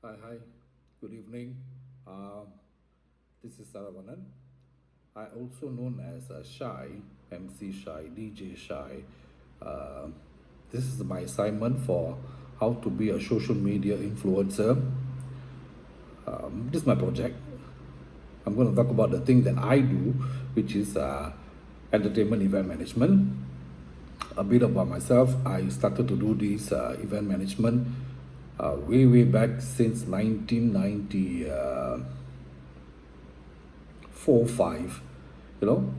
Hi, good evening. Um, this is Saravanan. I also known as Shai, Emcee Shai, DJ Shai. Um this is my assignment for how to be a social media influencer. This is my project. I'm going to talk about the thing that I do, which is entertainment event management. A bit about myself. I started to do this event management way back since 1990. 4 5, you know,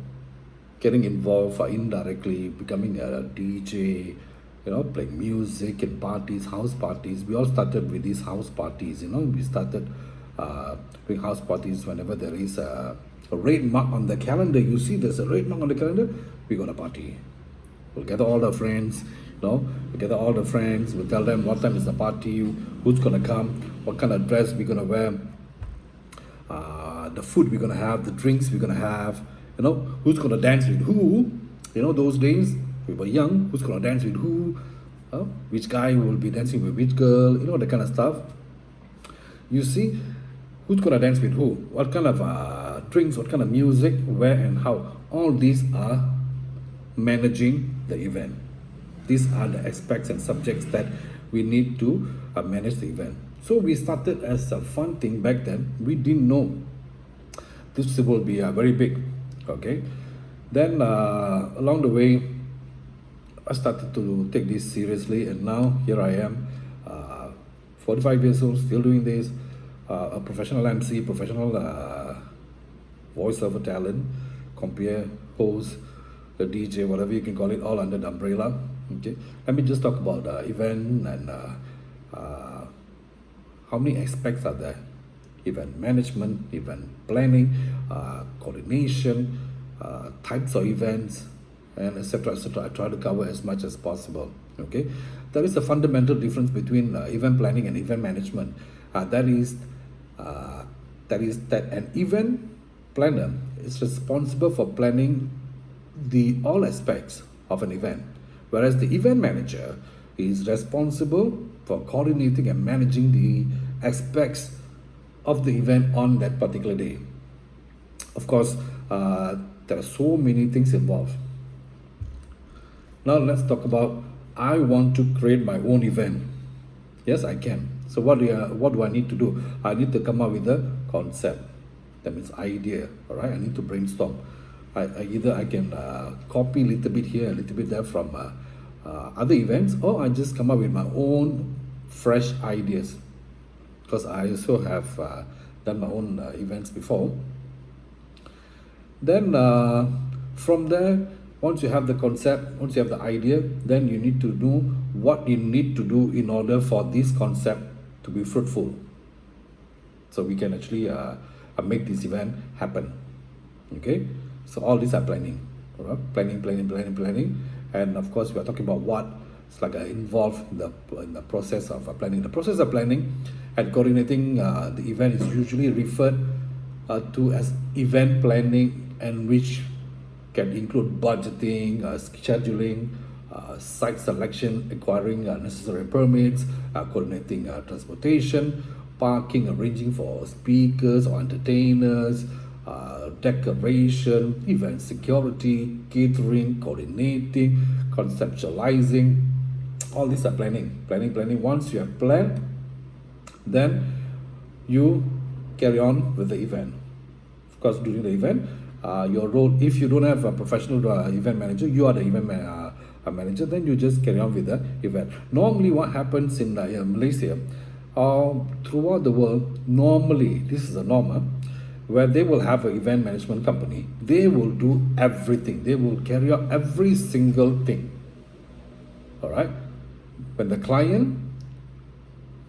getting involved indirectly, becoming a DJ, playing music in parties, house parties. We all started with these house parties. We started doing house parties whenever there is a red mark on the calendar. You see there's a red mark on the calendar, we got a party. We'll gather all the friends, we gather all the friends, we'll tell them what time is the party, who's gonna come, what kind of dress we're gonna wear, the food we're gonna have, the drinks we're gonna have, who's gonna dance with who. Those days we were young, who's gonna dance with who, which guy will be dancing with which girl, that kind of stuff. You see, who's gonna dance with who, what kind of drinks, what kind of music, where and how. All these are managing the event. These are the aspects and subjects that we need to manage the event. So we started as a fun thing back then. We didn't know this will be very big. Okay, then along the way, I started to take this seriously, and now here I am, 45 years old, still doing this. A professional MC, professional voiceover talent, compare, host, the DJ, whatever you can call it, all under the umbrella. Okay, let me just talk about event and how many aspects are there: event management, event planning, coordination, types of events, and etc. etc. I try to cover as much as possible. Okay, there is a fundamental difference between event planning and event management. That is that an event planner is responsible for planning the all aspects of an event, whereas the event manager is responsible for coordinating and managing the aspects of the event on that particular day. Of course, there are so many things involved. Now let's talk about, I want to create my own event. Yes, I can. So what do I need to do? I need to come up with a concept. That means idea. All right, I need to brainstorm. I can copy a little bit here, a little bit there from other events, or I just come up with my own fresh ideas. Because I also have done my own events before. Then from there, once you have the concept, once you have the idea, then you need to know what you need to do in order for this concept to be fruitful. So we can actually make this event happen. Okay, so all these are planning. All right? Planning, and of course we are talking about what it's like involved in the process of planning. The process of planning and coordinating the event is usually referred to as event planning, and which can include budgeting, scheduling, site selection, acquiring necessary permits, coordinating transportation, parking, arranging for speakers or entertainers, decoration, event security, catering, coordinating, conceptualizing. All these are planning. Once you have planned, then you carry on with the event. Of course, during the event, your role, if you don't have a professional event manager, you are the event manager, then you just carry on with the event. Normally what happens in Malaysia, throughout the world, normally this is a norm, where they will have an event management company. They will do everything, they will carry out every single thing. All right, when the client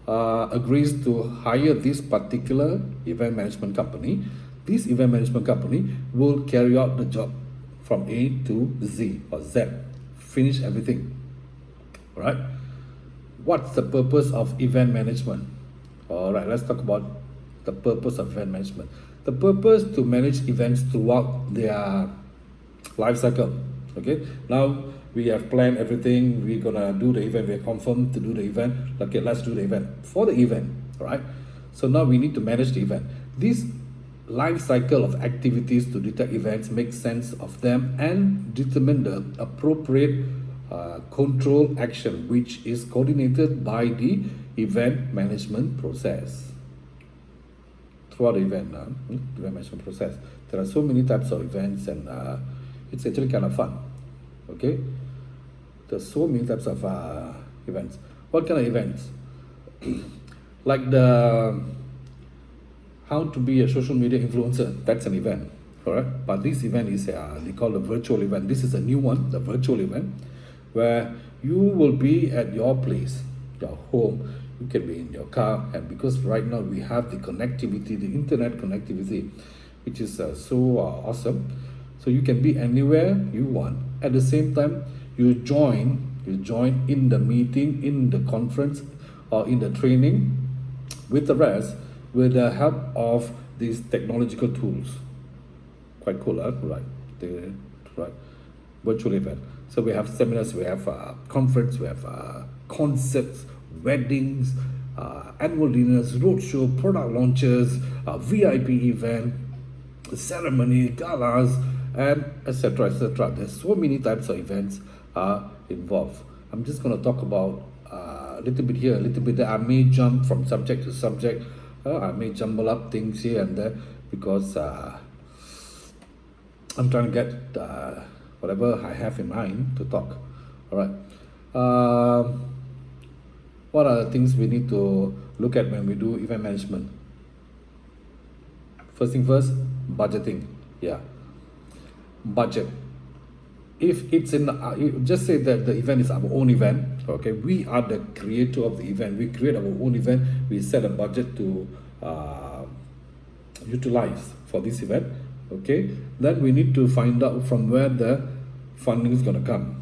agrees to hire this particular event management company, this event management company will carry out the job from A to Z or Z, finish everything. All right, what's the purpose of event management? All right, let's talk about the purpose of event management. The purpose to manage events throughout their life cycle. Okay, now we have planned everything, we're gonna do the event, we're confirmed to do the event. Okay, let's do the event. For the event, all right, So now we need to manage the event. This life cycle of activities to detect events, make sense of them, and determine the appropriate control action, which is coordinated by the event management process. Throughout the event management process, there are so many types of events, and it's actually kind of fun. Okay, there's so many types of events. What kind of events? Like the how to be a social media influencer, that's an event, correct? But this event is they call a virtual event. This is a new one, the virtual event, where you will be at your place, your home. You can be in your car, and because right now we have the connectivity, the internet connectivity, which is so awesome. So you can be anywhere you want. At the same time, you join in the meeting, in the conference, or in the training with the rest, with the help of these technological tools. Quite cool, huh? Right. Virtual event. So we have seminars, we have conference, we have concerts, weddings, annual dinners, roadshow, product launches, VIP event, ceremony, galas, and etc. etc. There's so many types of events involved. I'm just going to talk about a little bit here, a little bit there. I may jump from subject to subject. I may jumble up things here and there because I'm trying to get whatever I have in mind to talk. All right. What are the things we need to look at when we do event management? First thing first, budgeting. Yeah, budget. If it's in, just say that the event is our own event. Okay, we are the creator of the event. We create our own event. We set a budget to utilize for this event. Okay, then we need to find out from where the funding is going to come.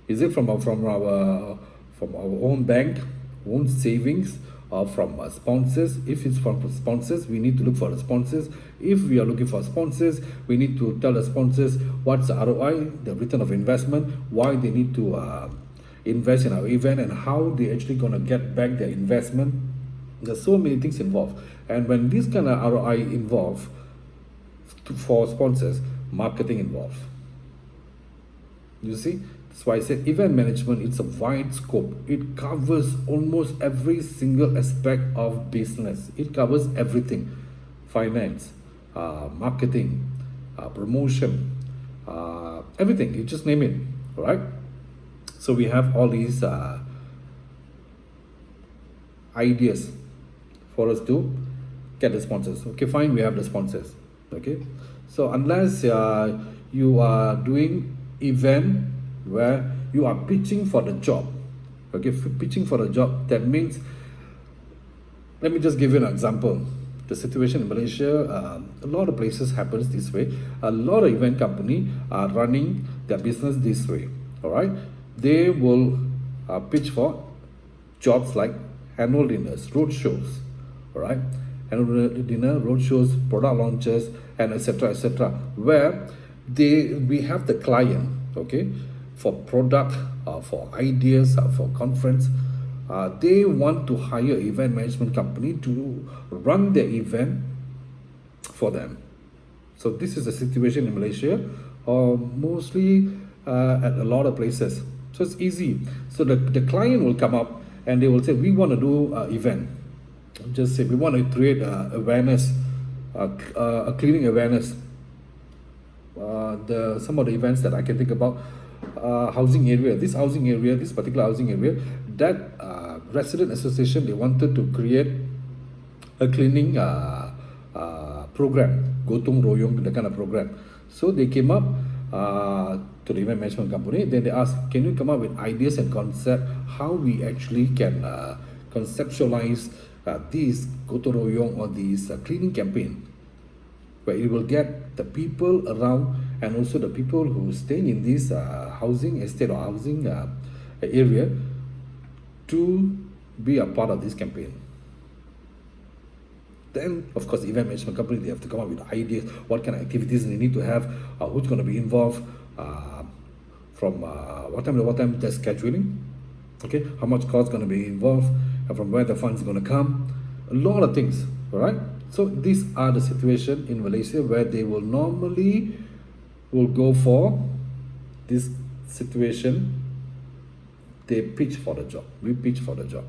Is it from our own bank, own savings, or from sponsors? If it's from sponsors, we need to look for the sponsors. If we are looking for sponsors, we need to tell the sponsors what's the ROI, the return of investment, why they need to invest in our event, and how they actually going to get back their investment. There's so many things involved, and when this kind of ROI involved for sponsors, marketing involved. You see, that's why I said event management, it's a wide scope. It covers almost every single aspect of business. It covers everything: finance, marketing, promotion, everything. You just name it, all right? So we have all these ideas for us to get the sponsors. Okay, fine, we have the sponsors. Okay, so unless you are doing event where you are pitching for the job, okay, pitching for the job, that means, let me just give you an example. The situation in Malaysia, a lot of places happens this way. A lot of event company are running their business this way. All right, they will pitch for jobs like annual dinners, road shows. All right, annual dinner, road shows, product launches, and etc. etc. Where we have the client, okay, for product, for ideas, for conference. They want to hire event management company to run their event for them. So this is the situation in Malaysia, or mostly at a lot of places. So it's easy. So the client will come up and they will say, we want to do an event. Just say we want to create awareness, a cleaning awareness. Some of the events that I can think about, housing area, this particular housing area, that resident association, they wanted to create a cleaning program, gotong royong, the kind of program. So they came up to the event management company. Then they asked, can you come up with ideas and concept how we actually can conceptualize this gotong royong or this cleaning campaign, where it will get the people around and also the people who stay in this housing estate or housing area to be a part of this campaign. Then, of course, event management company, they have to come up with ideas, what kind of activities they need to have, who's going to be involved, from what time to what time, the scheduling, okay, how much cost going to be involved, and from where the funds going to come, a lot of things. All right. So these are the situation in Malaysia where they will normally will go for this situation. They pitch for the job. We pitch for the job.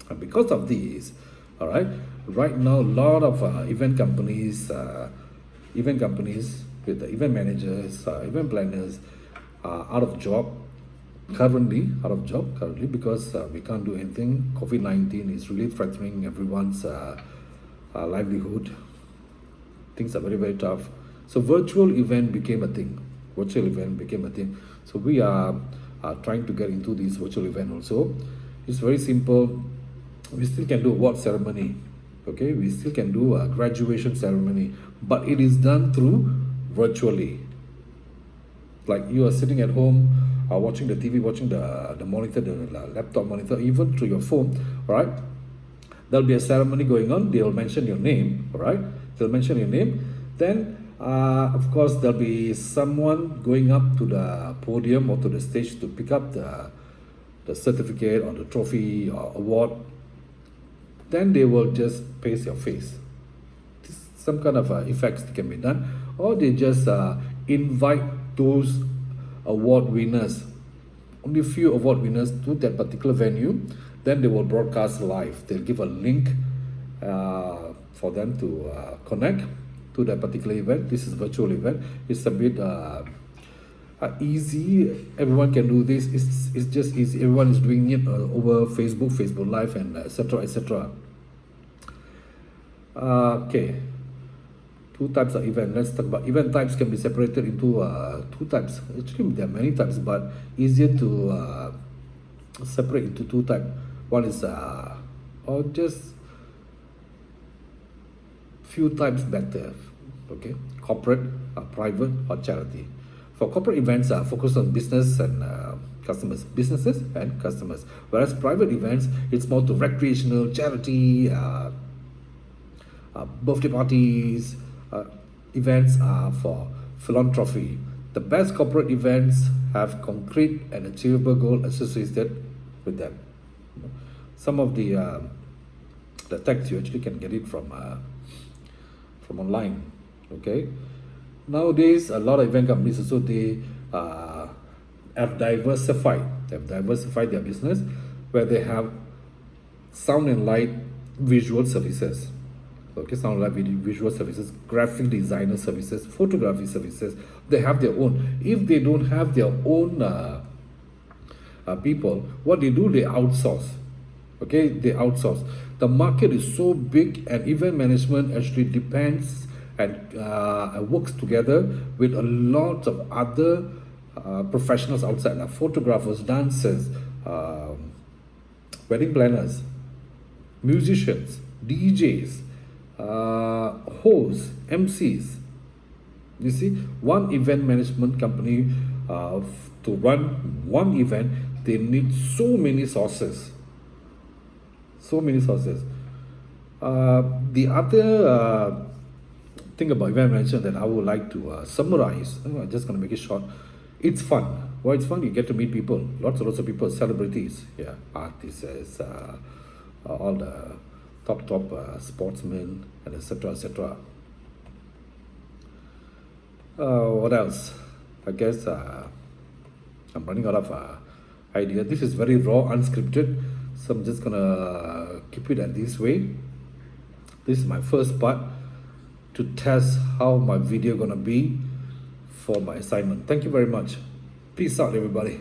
And because of these, all right, right now a lot of event companies with the event managers, event planners are out of job currently because we can't do anything. COVID-19 is really threatening everyone's livelihood. Things are very, very tough. So virtual event became a thing. So we are trying to get into this virtual event also. It's very simple. We still can do award ceremony. Okay, we still can do a graduation ceremony, but it is done through virtually. Like you are sitting at home, watching the TV, watching the monitor, the laptop monitor, even through your phone. All right, there'll be a ceremony going on. They'll mention your name. All right, they'll mention your name. Then, of course, there'll be someone going up to the podium or to the stage to pick up the certificate or the trophy or award. Then they will just paste your face. Some kind of effects can be done, or they just invite those award winners, only few award winners, to that particular venue. Then they will broadcast live. They'll give a link for them to connect to that particular event. This is virtual event. It's a bit easy. Everyone can do this. It's just easy. Everyone is doing it over Facebook Live, and etc. etc. Okay. Two types of event. Let's talk about event types. Can be separated into two types. Actually, there are many types, but easier to separate into two types. One is or just few types better. Okay, corporate, private, or charity. For corporate events, focus on businesses and customers. Whereas private events, it's more to recreational, charity, birthday parties. Events are for philanthropy. The best corporate events have concrete and achievable goal associated with them. Some of the text you actually can get it from online. Okay. Nowadays, a lot of event companies also they have diversified. Their business, where they have sound and light visual services. Okay, sound and light visual services, graphic designer services, photography services. They have their own. If they don't have their own people, what they do, they outsource. Okay, they outsource. The market is so big, and event management actually depends and works together with a lot of other professionals outside, like photographers, dancers, wedding planners, musicians, DJs, hosts, MCs. You see, one event management company to run one event, they need so many sources. The other thing about event management that I would like to summarize, I'm just going to make it short. It's fun. Why it's fun? You get to meet people, lots of people, celebrities, artists, all the top sportsmen, and etc. What else? I guess I'm running out of idea. This is very raw, unscripted, so I'm just gonna keep it at this way. This is my first part to test how my video gonna be for my assignment. Thank you very much. Peace out, everybody.